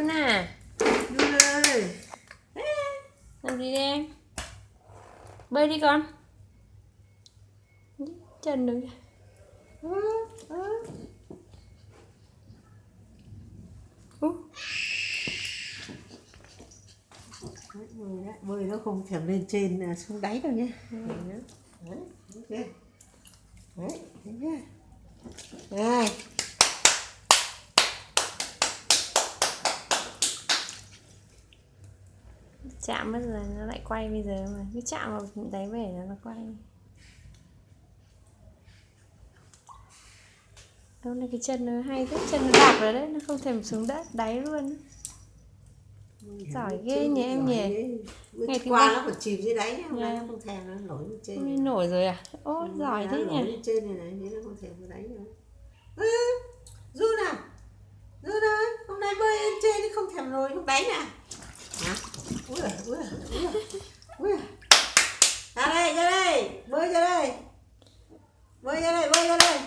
Jun à? Jun ơi, Làm gì đây em? Bơi đi con. Chân được kìa. bơi nó không thèm lên trên xuống đáy đâu nhé. Đấy, đấy, đấy, đấy, đây. Chạm bây giờ nó lại quay bây giờ mà. Cứ chạm vào đáy bể nó quay. Hôm nay cái chân nó hay thế, chân nó đạp rồi đấy, nó không thèm xuống đất, đáy luôn. Giỏi ghê nhỉ em nhỉ. Ngày thứ qua nó còn chìm dưới đáy nhá, hôm nay nó không thèm, nó nổi lên trên. Hôm nay nổi rồi à? Ô, giỏi thế nhỉ. Nổi lên trên này này, nó không thèm dưới đáy nữa. Jun à? Jun ơi, hôm nay bơi lên trên thì không thèm nổi xuống đáy nè. Hả? Ui à, ui à, ui à, ui à. Ra đây, bơi ra đây. Bơi ra đây, bơi ra đây.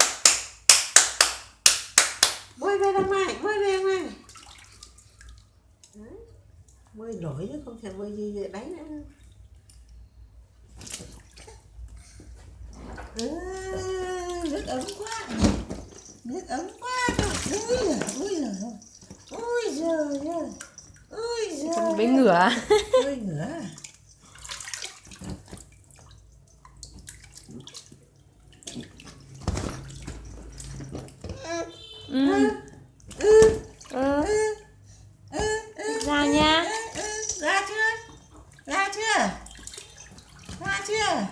Bơi về đằng này, bơi về đằng này. Đấy. Bơi nổi chứ không thể bơi gì đáy nữa. Nước ấm quá. Nước ấm quá. Ui giời, ui giời, ui giời. Bơi ngửa. Bơi ngửa. Ra nha. Ra chưa? Ra chưa? Ra chưa?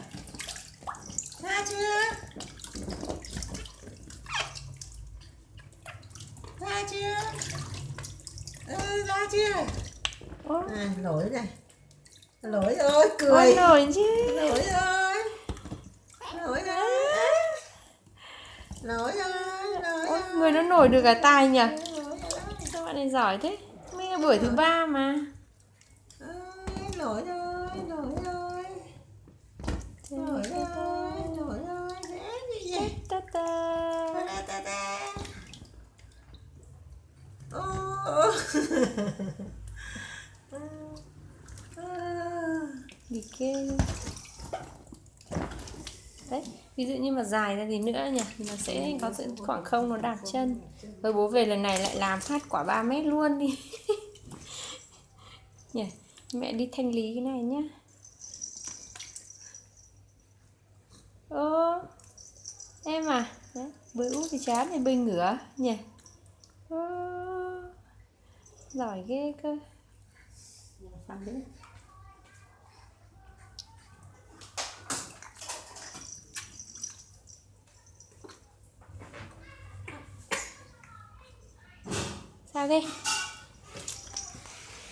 Ra chưa? Ra chưa? Ra chưa? À, nổi này. Nổi rồi, cười. Nổi chứ. Nổi rồi. Nổi rồi. Nổi rồi, nổi rồi. Người nó nổi được cả tài nhỉ. Các bạn này giỏi thế. Mới là buổi thứ 3 mà. Nổi rồi, nổi rồi. Nổi rồi, nổi rồi. Dễ gì vậy? Ta ta. Ta ta. Đi kê. Đấy, ví dụ như mà dài ra thì nữa nhỉ, thì nó sẽ có sự khoảng không nó đạp chân. Rồi bố về lần này lại làm phát quả 3 mét luôn đi. Nhỉ, mẹ đi thanh lý cái này nhá. Ô, em à, đấy, bơi úp thì chán thì bơi ngửa nhỉ. Ô, giỏi ghê cơ. Sao thế?